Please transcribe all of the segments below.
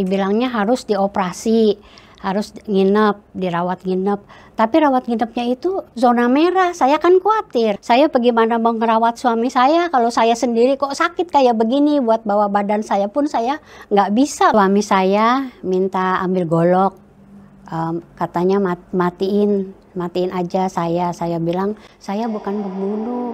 dibilangnya harus dioperasi, harus nginep, dirawat nginep. Tapi rawat nginepnya itu zona merah. Saya kan khawatir. Saya bagaimana mau ngerawat suami saya kalau saya sendiri kok sakit kayak begini. Buat bawa badan saya pun saya nggak bisa. Suami saya minta ambil golok. Katanya matiin aja saya. Saya bilang saya bukan pembunuh.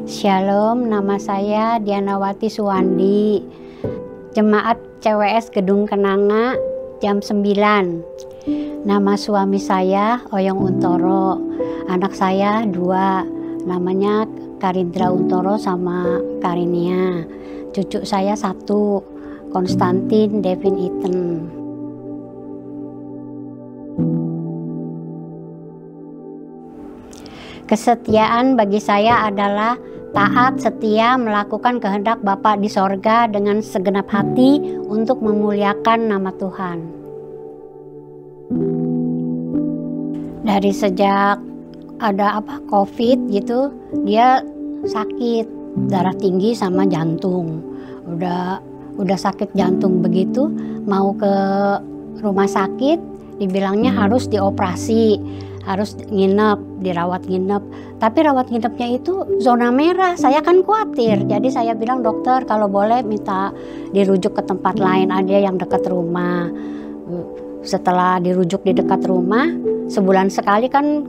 Shalom, nama saya Dianawati Suwandi, jemaat CWS Gedung Kenanga, jam 9. Nama suami saya Oyong Untoro, anak saya 2, namanya Karindra Untoro sama Karinia. Cucu saya 1, Konstantin Devin Iten. Kesetiaan bagi saya adalah taat, setia, melakukan kehendak Bapa di sorga dengan segenap hati untuk memuliakan nama Tuhan. Dari sejak ada COVID gitu, dia sakit darah tinggi sama jantung. Udah sakit jantung begitu, mau ke rumah sakit, dibilangnya harus dioperasi, harus nginep, dirawat nginep. Tapi rawat nginepnya itu zona merah. Saya kan khawatir. Jadi saya bilang, dokter kalau boleh minta dirujuk ke tempat lain aja yang dekat rumah. Setelah dirujuk di dekat rumah, sebulan sekali kan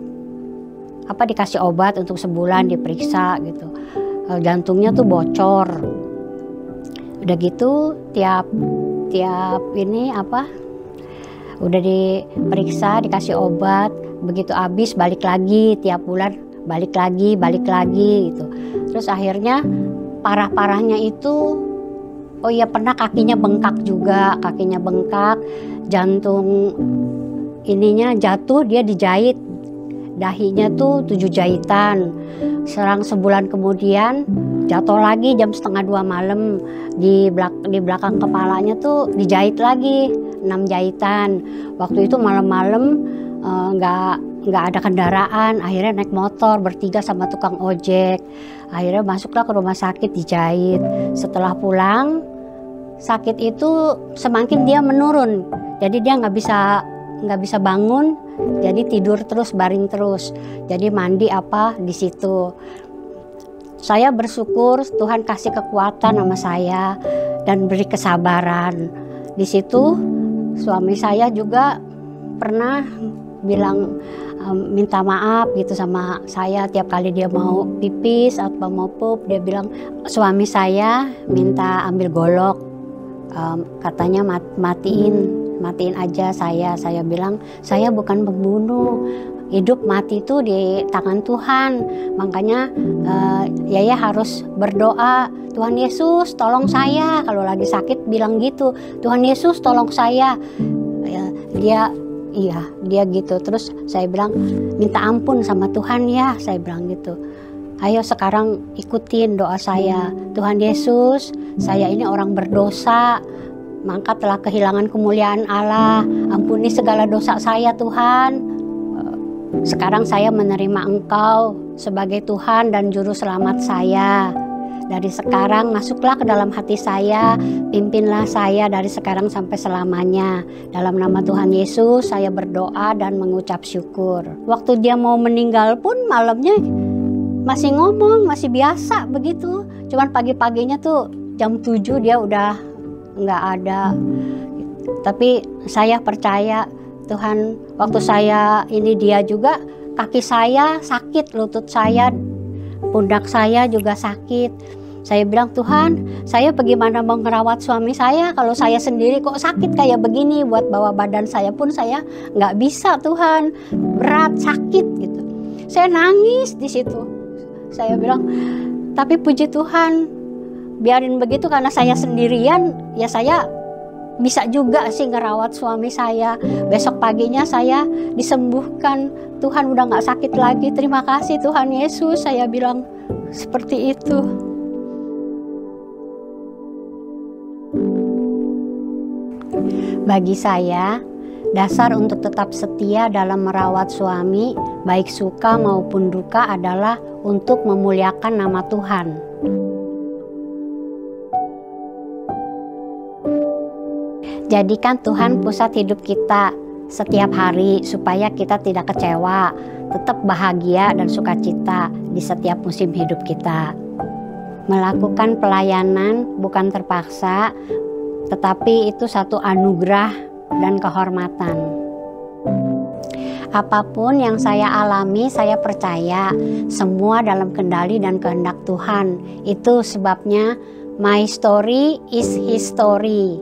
dikasih obat untuk sebulan, diperiksa gitu. Jantungnya tuh bocor. Udah gitu tiap ini udah diperiksa, dikasih obat, begitu habis balik lagi, tiap bulan balik lagi gitu. Terus akhirnya parah-parahnya itu, pernah kakinya bengkak juga, jantung ininya jatuh, dia dijahit, dahinya tuh 7 jahitan. Serang sebulan kemudian jatuh lagi jam 1:30 malam, di belakang kepalanya tuh dijahit lagi 6 jahitan. Waktu itu malam-malam nggak ada kendaraan, akhirnya naik motor bertiga sama tukang ojek. Akhirnya masuklah ke rumah sakit, dijahit. Setelah pulang, sakit itu semakin dia menurun, jadi dia nggak bisa bangun, jadi tidur terus, baring terus, jadi mandi di situ. Saya bersyukur Tuhan kasih kekuatan sama saya dan beri kesabaran. Di situ suami saya juga pernah bilang minta maaf gitu sama saya tiap kali dia mau pipis atau mau pup, dia bilang suami saya minta ambil golok, katanya matiin aja saya. Saya bilang saya bukan pembunuh, hidup mati itu di tangan Tuhan. Makanya Yaya harus berdoa, Tuhan Yesus tolong saya. Kalau lagi sakit bilang gitu, Tuhan Yesus tolong saya. Dia gitu. Terus saya bilang minta ampun sama Tuhan ya, saya bilang gitu. Ayo sekarang ikutin doa saya. Tuhan Yesus, saya ini orang berdosa, maka telah kehilangan kemuliaan Allah. Ampuni segala dosa saya Tuhan. Sekarang saya menerima Engkau sebagai Tuhan dan Juru Selamat saya. Dari sekarang masuklah ke dalam hati saya, pimpinlah saya dari sekarang sampai selamanya. Dalam nama Tuhan Yesus saya berdoa dan mengucap syukur. Waktu dia mau meninggal pun malamnya masih ngomong, masih biasa begitu. Cuman pagi-paginya tuh jam 7 dia udah nggak ada. Tapi saya percaya Tuhan, waktu saya ini dia juga, kaki saya sakit, lutut saya, pundak saya juga sakit. Saya bilang, Tuhan, saya bagaimana mau ngerawat suami saya kalau saya sendiri kok sakit kayak begini. Buat bawa badan saya pun saya nggak bisa Tuhan, berat, sakit gitu. Saya nangis di situ. Saya bilang, tapi puji Tuhan, biarin begitu karena saya sendirian, ya saya bisa juga sih ngerawat suami saya. Besok paginya saya disembuhkan, Tuhan udah nggak sakit lagi. Terima kasih Tuhan Yesus, saya bilang seperti itu. Bagi saya Dasar untuk tetap setia dalam merawat suami, baik suka maupun duka, adalah untuk memuliakan nama Tuhan. Jadikan Tuhan pusat hidup kita setiap hari supaya kita tidak kecewa, tetap bahagia dan sukacita di setiap musim hidup kita. Melakukan pelayanan bukan terpaksa, tetapi itu satu anugerah dan kehormatan. Apapun yang saya alami, saya percaya semua dalam kendali dan kehendak Tuhan. Itu sebabnya my story is his story.